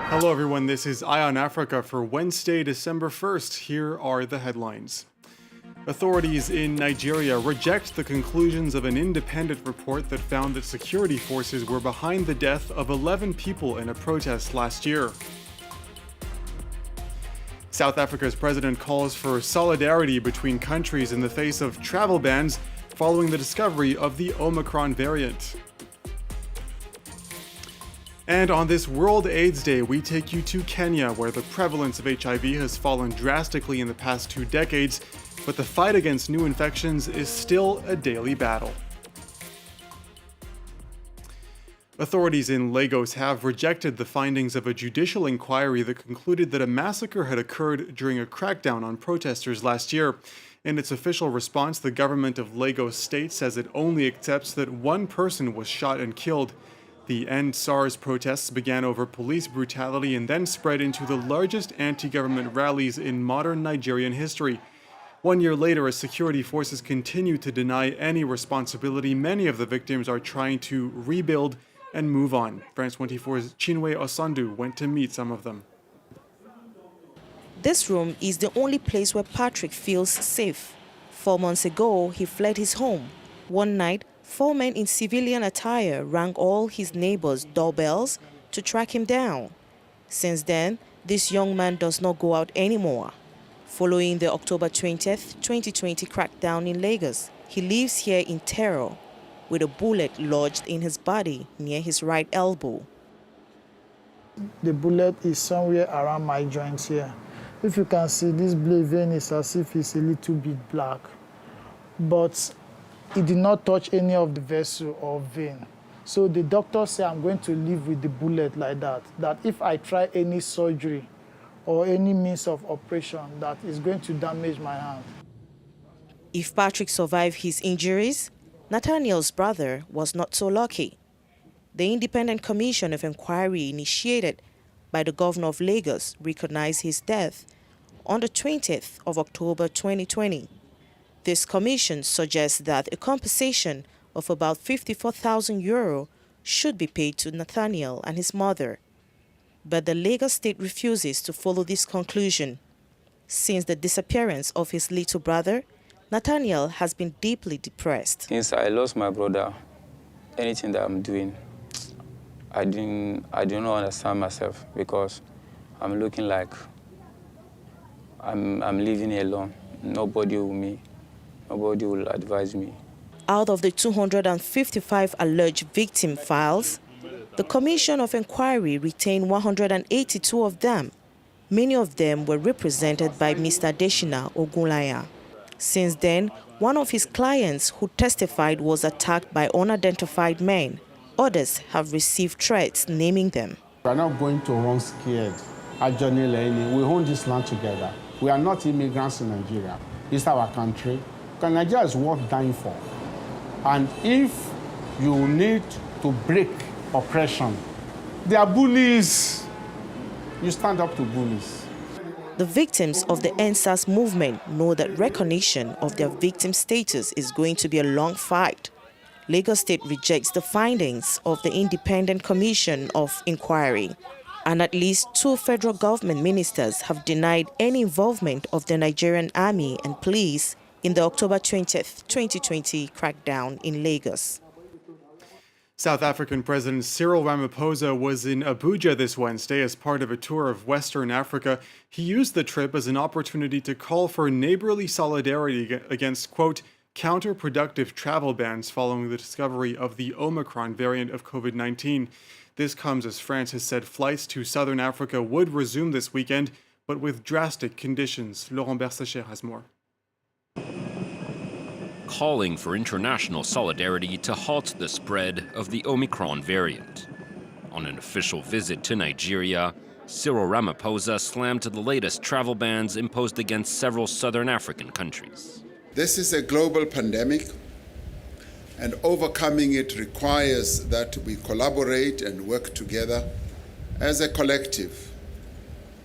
Hello everyone, this is Eye on Africa for Wednesday, December 1st. Here are the headlines. Authorities in Nigeria reject the conclusions of an independent report that found that security forces were behind the death of 11 people in a protest last year. South Africa's president calls for solidarity between countries in the face of travel bans following the discovery of the Omicron variant. And on this World AIDS Day, we take you to Kenya, where the prevalence of HIV has fallen drastically in the past 2 decades, but the fight against new infections is still a daily battle. Authorities in Lagos have rejected the findings of a judicial inquiry that concluded that a massacre had occurred during a crackdown on protesters last year. In its official response, the government of Lagos State says it only accepts that one person was shot and killed. The End SARS protests began over police brutality and then spread into the largest anti-government rallies in modern Nigerian history. 1 year later, as security forces continue to deny any responsibility, many of the victims are trying to rebuild and move on. France 24's Chinwe Osandu went to meet some of them. This room is the only place where Patrick feels safe. 4 months ago, he fled his home. One night, 4 men in civilian attire rang all his neighbors' doorbells to track him down. Since then, this young man does not go out anymore. Following the October 20th, 2020 crackdown in Lagos, he lives here in terror, with a bullet lodged in his body near his right elbow. The bullet is somewhere around my joints here. If you can see, this blade vein is as if it's a little bit black, but it did not touch any of the vessel or vein. So the doctor said I'm going to live with the bullet like that if I try any surgery or any means of operation, that is going to damage my hand. If Patrick survived his injuries, Nathaniel's brother was not so lucky. The Independent Commission of Inquiry initiated by the governor of Lagos recognized his death on the 20th of October 2020. This commission suggests that a compensation of about €54,000 should be paid to Nathaniel and his mother. But the Lagos state refuses to follow this conclusion. Since the disappearance of his little brother, Nathaniel has been deeply depressed. Since I lost my brother, anything that I'm doing, I do not understand myself, because I'm looking like I'm living alone. Nobody with me. Nobody will advise me. Out of the 255 alleged victim files, the Commission of Inquiry retained 182 of them. Many of them were represented by Mr. Deshina Ogunlaya. Since then, one of his clients who testified was attacked by unidentified men. Others have received threats naming them. We are not going to run scared. At Johnny Lane, we own this land together. We are not immigrants in Nigeria. It's our country. Nigeria is worth dying for. And if you need to break oppression, they are bullies. You stand up to bullies. The victims of the EndSARS movement know that recognition of their victim status is going to be a long fight. Lagos State rejects the findings of the Independent Commission of Inquiry, and at least 2 federal government ministers have denied any involvement of the Nigerian army and police in the October 20th, 2020 crackdown in Lagos. South African President Cyril Ramaphosa was in Abuja this Wednesday as part of a tour of Western Africa. He used the trip as an opportunity to call for neighborly solidarity against, quote, counterproductive travel bans following the discovery of the Omicron variant of COVID-19. This comes as France has said flights to Southern Africa would resume this weekend, but with drastic conditions. Laurent Bersacher has more. Calling for international solidarity to halt the spread of the Omicron variant. On an official visit to Nigeria, Cyril Ramaphosa slammed the latest travel bans imposed against several southern African countries. This is a global pandemic, and overcoming it requires that we collaborate and work together as a collective.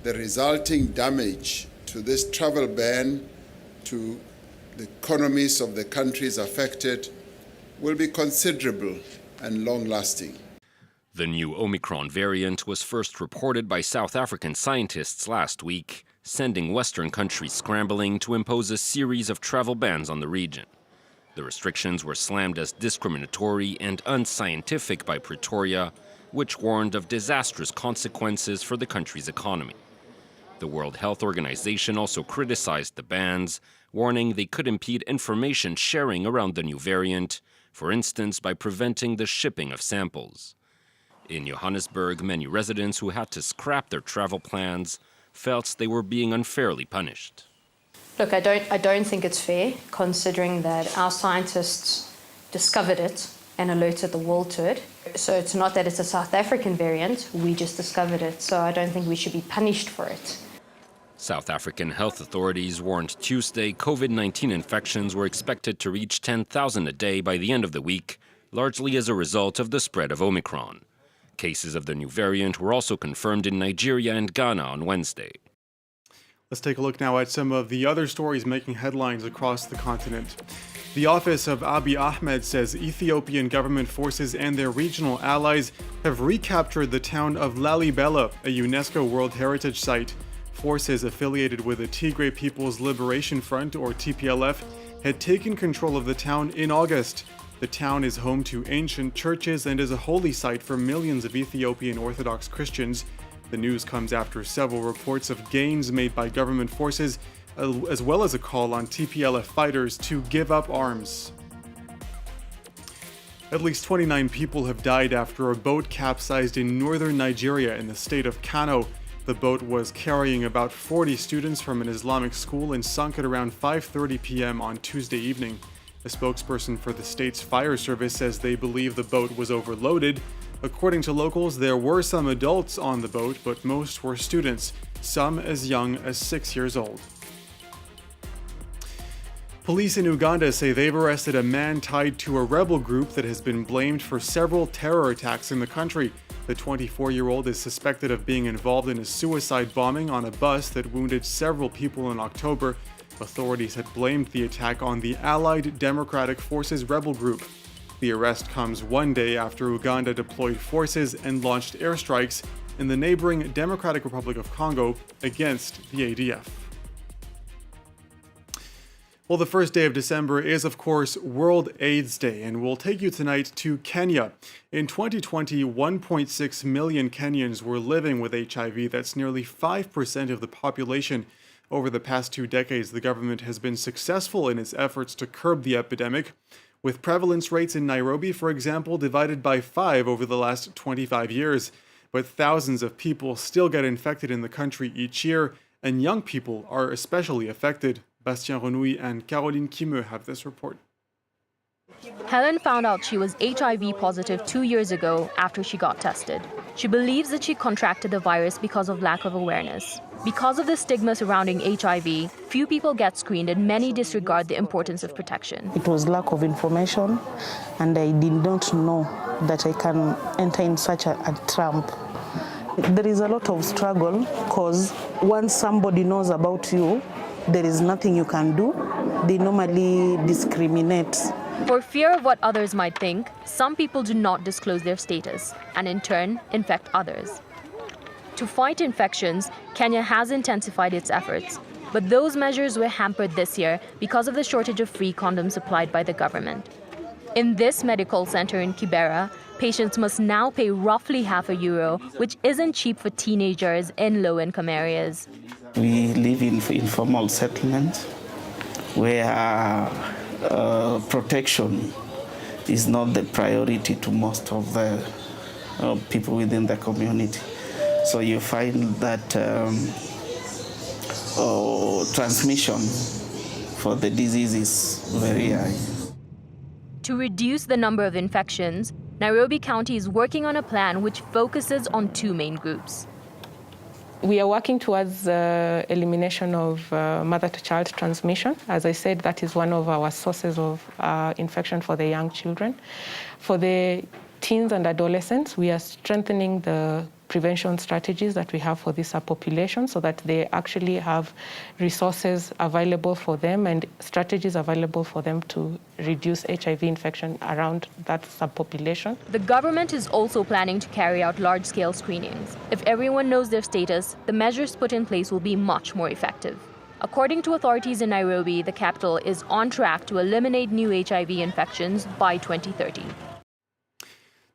The resulting damage to this travel ban to the economies of the countries affected will be considerable and long-lasting. The new Omicron variant was first reported by South African scientists last week, sending Western countries scrambling to impose a series of travel bans on the region. The restrictions were slammed as discriminatory and unscientific by Pretoria, which warned of disastrous consequences for the country's economy. The World Health Organization also criticized the bans, warning they could impede information sharing around the new variant, for instance by preventing the shipping of samples. In Johannesburg, many residents who had to scrap their travel plans felt they were being unfairly punished. Look, I don't think it's fair, considering that our scientists discovered it and alerted the world to it. So it's not that it's a South African variant, we just discovered it, so I don't think we should be punished for it. South African health authorities warned Tuesday COVID-19 infections were expected to reach 10,000 a day by the end of the week, largely as a result of the spread of Omicron. Cases of the new variant were also confirmed in Nigeria and Ghana on Wednesday. Let's take a look now at some of the other stories making headlines across the continent. The office of Abiy Ahmed says Ethiopian government forces and their regional allies have recaptured the town of Lalibela, a UNESCO World Heritage Site. Forces affiliated with the Tigray People's Liberation Front, or TPLF, had taken control of the town in August. The town is home to ancient churches and is a holy site for millions of Ethiopian Orthodox Christians. The news comes after several reports of gains made by government forces, as well as a call on TPLF fighters to give up arms. At least 29 people have died after a boat capsized in northern Nigeria in the state of Kano. The boat was carrying about 40 students from an Islamic school and sunk at around 5:30 p.m. on Tuesday evening. A spokesperson for the state's fire service says they believe the boat was overloaded. According to locals, there were some adults on the boat, but most were students, some as young as 6 years old. Police in Uganda say they've arrested a man tied to a rebel group that has been blamed for several terror attacks in the country. The 24-year-old is suspected of being involved in a suicide bombing on a bus that wounded several people in October. Authorities had blamed the attack on the Allied Democratic Forces rebel group. The arrest comes one day after Uganda deployed forces and launched airstrikes in the neighboring Democratic Republic of Congo against the ADF. Well, the first day of December is, of course, World AIDS Day, and we'll take you tonight to Kenya. In 2020, 1.6 million Kenyans were living with HIV. That's nearly 5% of the population. Over the past 2 decades, the government has been successful in its efforts to curb the epidemic, with prevalence rates in Nairobi, for example, divided by 5 over the last 25 years. But thousands of people still get infected in the country each year, and young people are especially affected. Bastien Renouille and Caroline Kimeux have this report. Helen found out she was HIV positive 2 years ago after she got tested. She believes that she contracted the virus because of lack of awareness. Because of the stigma surrounding HIV, few people get screened and many disregard the importance of protection. It was lack of information, and I did not know that I can enter in such a trap. There is a lot of struggle because once somebody knows about you, there is nothing you can do. They normally discriminate. For fear of what others might think, some people do not disclose their status and in turn infect others. To fight infections, Kenya has intensified its efforts, but those measures were hampered this year because of the shortage of free condoms supplied by the government. In this medical center in Kibera, patients must now pay roughly €0.50, which isn't cheap for teenagers in low-income areas. We live in informal settlements where protection is not the priority to most of the people within the community. So you find that transmission for the disease is very high. To reduce the number of infections, Nairobi County is working on a plan which focuses on 2 main groups. We are working towards elimination of mother-to-child transmission. As I said, that is one of our sources of infection for the young children. For the teens and adolescents, we are strengthening the prevention strategies that we have for this population so that they actually have resources available for them and strategies available for them to reduce HIV infection around that subpopulation. The government is also planning to carry out large-scale screenings. If everyone knows their status, the measures put in place will be much more effective. According to authorities in Nairobi, the capital is on track to eliminate new HIV infections by 2030.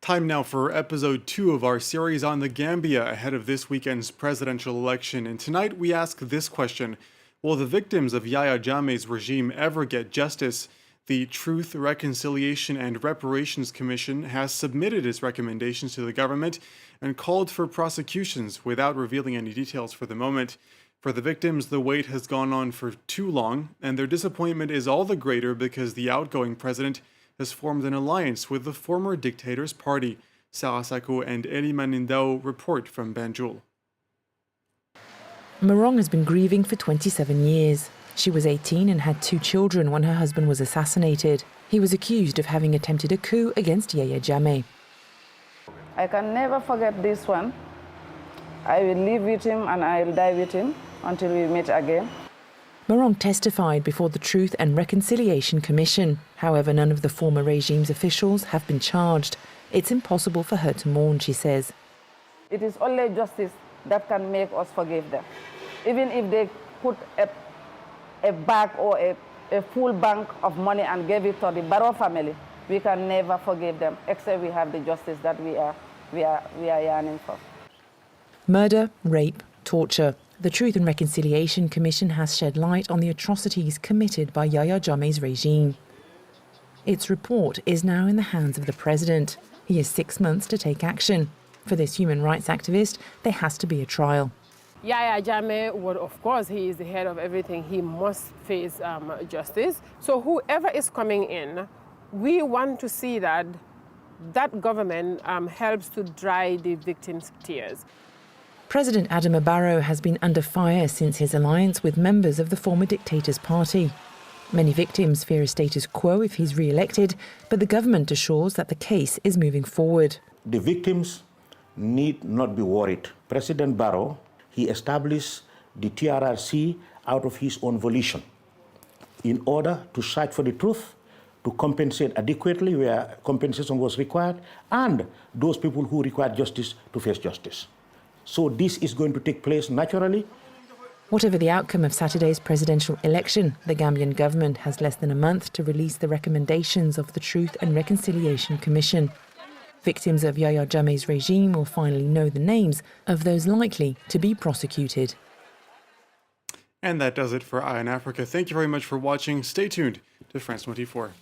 Time now for episode 2 of our series on the Gambia ahead of this weekend's presidential election. And tonight we ask this question: will the victims of Yahya Jammeh's regime ever get justice? The Truth, Reconciliation and Reparations Commission has submitted its recommendations to the government and called for prosecutions without revealing any details for the moment. For the victims, the wait has gone on for too long, and their disappointment is all the greater because the outgoing president has formed an alliance with the former dictator's party. Sarah Sako and Eli Manindao report from Banjul. Marong has been grieving for 27 years. She was 18 and had 2 children when her husband was assassinated. He was accused of having attempted a coup against Yahya Jammeh. I can never forget this one. I will live with him and I will die with him until we meet again. Marong testified before the Truth and Reconciliation Commission. However, none of the former regime's officials have been charged. It's impossible for her to mourn, she says. It is only justice that can make us forgive them. Even if they put a bag or a full bank of money and gave it to the Barrow family, we can never forgive them, except we have the justice that we are yearning for. Murder, rape, torture. The Truth and Reconciliation Commission has shed light on the atrocities committed by Yahya Jammeh's regime. Its report is now in the hands of the president. He has 6 months to take action. For this human rights activist, there has to be a trial. Yahya Jammeh, well, of course, he is the head of everything. He must face justice. So whoever is coming in, we want to see that government helps to dry the victims' tears. President Adama Barrow has been under fire since his alliance with members of the former dictator's party. Many victims fear a status quo if he's re-elected, but the government assures that the case is moving forward. The victims need not be worried. President Barrow, he established the TRRC out of his own volition in order to search for the truth, to compensate adequately where compensation was required, and those people who require justice to face justice. So this is going to take place naturally. Whatever the outcome of Saturday's presidential election, the Gambian government has less than a month to release the recommendations of the Truth and Reconciliation Commission. Victims of Yahya Jammeh's regime will finally know the names of those likely to be prosecuted. And that does it for Eye on Africa. Thank you very much for watching. Stay tuned to France 24.